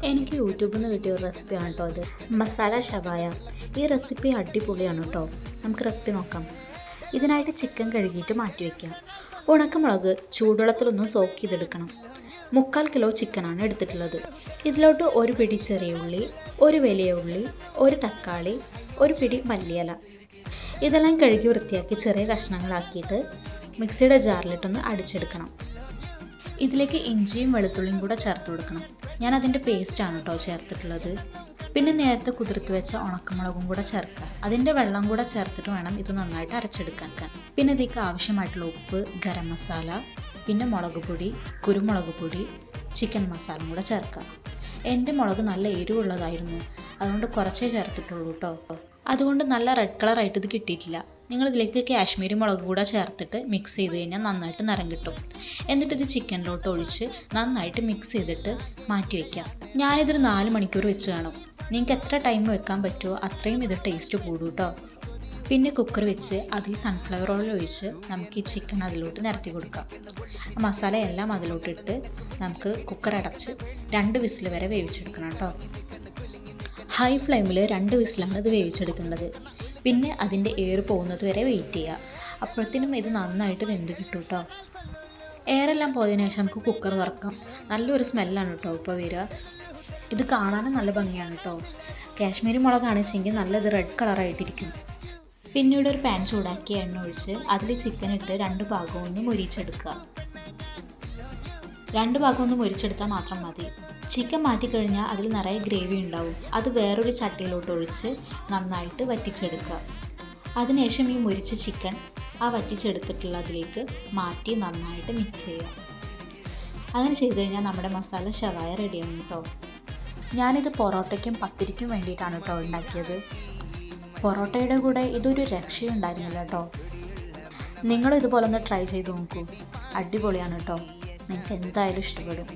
എനിക്ക് യൂട്യൂബിൽ നിന്ന് കിട്ടിയ ഒരു റെസിപ്പിയാണ് കേട്ടോ അത്. മസാല ഷവായ. ഈ റെസിപ്പി അടിപൊളിയാണ് കേട്ടോ. നമുക്ക് റെസിപ്പി നോക്കാം. ഇതിനായിട്ട് ചിക്കൻ കഴുകിയിട്ട് മാറ്റി വയ്ക്കാം. ഉണക്കമുളക് ചൂടുവെള്ളത്തിലൊന്ന് സോക്ക് ചെയ്തെടുക്കണം. 3/4 കിലോ ചിക്കനാണ് എടുത്തിട്ടുള്ളത്. ഇതിലോട്ട് ഒരു പിടി ചെറിയ ഉള്ളി, ഒരു വലിയ ഉള്ളി, ഒരു തക്കാളി, ഒരു പിടി മല്ലിയില, ഇതെല്ലാം കഴുകി വൃത്തിയാക്കി ചെറിയ കഷ്ണങ്ങളാക്കിയിട്ട് മിക്സിയുടെ ജാറിലിട്ടൊന്ന് അടിച്ചെടുക്കണം. ഇതിലേക്ക് ഇഞ്ചിയും വെളുത്തുള്ളിയും കൂടെ ചേർത്ത് കൊടുക്കണം. ഞാൻ അതിൻ്റെ പേസ്റ്റാണ് കേട്ടോ ചേർത്തിട്ടുള്ളത്. പിന്നെ നേരത്തെ കുതിർത്ത് വെച്ച ഉണക്കമുളകും കൂടെ ചേർക്കുക. അതിൻ്റെ വെള്ളം കൂടെ ചേർത്തിട്ട് വേണം ഇത് നന്നായിട്ട് അരച്ചെടുക്കാൻ. പിന്നെ ഇതിലേക്ക് ആവശ്യമായിട്ടുള്ള ഉപ്പ്, ഗരം മസാല, പിന്നെ മുളക് പൊടി, കുരുമുളക് പൊടി, ചിക്കൻ മസാല കൂടെ ചേർക്കുക. എൻ്റെ മുളക് നല്ല എരിവുള്ളതായിരുന്നു, അതുകൊണ്ട് കുറച്ചേ ചേർത്തിട്ടുള്ളൂ കേട്ടോ. അതുകൊണ്ട് നല്ല റെഡ് കളറായിട്ട് ഇത് കിട്ടിയിട്ടില്ല. നിങ്ങളിതിലേക്ക് കാശ്മീരി മുളക് കൂടെ ചേർത്തിട്ട് മിക്സ് ചെയ്ത് കഴിഞ്ഞാൽ നന്നായിട്ട് നിറം കിട്ടും. എന്നിട്ട് ഇത് ചിക്കനിലോട്ട് ഒഴിച്ച് നന്നായിട്ട് മിക്സ് ചെയ്തിട്ട് മാറ്റി വയ്ക്കാം. ഞാനിതൊരു 4 മണിക്കൂർ വെച്ച് കാണും. നിങ്ങൾക്ക് എത്ര ടൈം വെക്കാൻ പറ്റുമോ അത്രയും ഇത് ടേസ്റ്റ് കൂടും കേട്ടോ. പിന്നെ കുക്കർ വെച്ച് അതിൽ സൺഫ്ലവർ ഓയിൽ ഒഴിച്ച് നമുക്ക് ഈ ചിക്കൻ അതിലോട്ട് നിരത്തി കൊടുക്കാം. മസാല എല്ലാം അതിലോട്ടിട്ട് നമുക്ക് കുക്കർ അടച്ച് 2 വിസിൽ വരെ വേവിച്ചെടുക്കണം കേട്ടോ. ഹൈ ഫ്ലെയിമിൽ 2 വിസിലാണ് ഇത് വേവിച്ചെടുക്കേണ്ടത്. പിന്നെ അതിൻ്റെ എയർ പോകുന്നത് വരെ വെയിറ്റ് ചെയ്യുക. അപ്പോഴത്തേനും ഇത് നന്നായിട്ട് വെന്ത് കിട്ടും കേട്ടോ. എയറെല്ലാം പോയതിനു ശേഷം നമുക്ക് കുക്കർ തുറക്കാം. നല്ലൊരു സ്മെല്ലാണ് കേട്ടോ ഇപ്പോൾ വരിക. ഇത് കാണാനും നല്ല ഭംഗിയാണ് കേട്ടോ. കാശ്മീരി മുളകാണെച്ചെങ്കിൽ നല്ലത് റെഡ് കളറായിട്ടിരിക്കും. പിന്നീട് ഒരു പാൻ ചൂടാക്കി എണ്ണ ഒഴിച്ച് അതിൽ ചിക്കൻ ഇട്ട് 2 ഭാഗവും ഒന്ന് മൊരിച്ചെടുക്കുക. 2 ഭാഗം ഒന്ന് മൊരിച്ചെടുത്താൽ മാത്രം മതി. ചിക്കൻ മാറ്റിക്കഴിഞ്ഞാൽ അതിൽ നിറയെ ഗ്രേവി ഉണ്ടാവും. അത് വേറൊരു ചട്ടിയിലോട്ട് ഒഴിച്ച് നന്നായിട്ട് വറ്റിച്ചെടുക്കുക. അതിനുശേഷം ഈ മൊരിച്ച ചിക്കൻ ആ വറ്റിച്ചെടുത്തിട്ടുള്ള അതിലേക്ക് മാറ്റി നന്നായിട്ട് മിക്സ് ചെയ്യുക. അങ്ങനെ ചെയ്ത് കഴിഞ്ഞാൽ നമ്മുടെ മസാല ഷവായ റെഡിയാവും കേട്ടോ. ഞാനിത് പൊറോട്ടയ്ക്കും പത്തിരിക്കും വേണ്ടിയിട്ടാണ് കേട്ടോ ഉണ്ടാക്കിയത്. പൊറോട്ടയുടെ കൂടെ ഇതൊരു രക്ഷയുണ്ടായിരുന്നില്ല കേട്ടോ. നിങ്ങളിതുപോലെ ഒന്ന് ട്രൈ ചെയ്ത് നോക്കൂ. അടിപൊളിയാണ് കേട്ടോ. നിങ്ങൾക്ക് എന്തായാലും ഇഷ്ടപ്പെടും.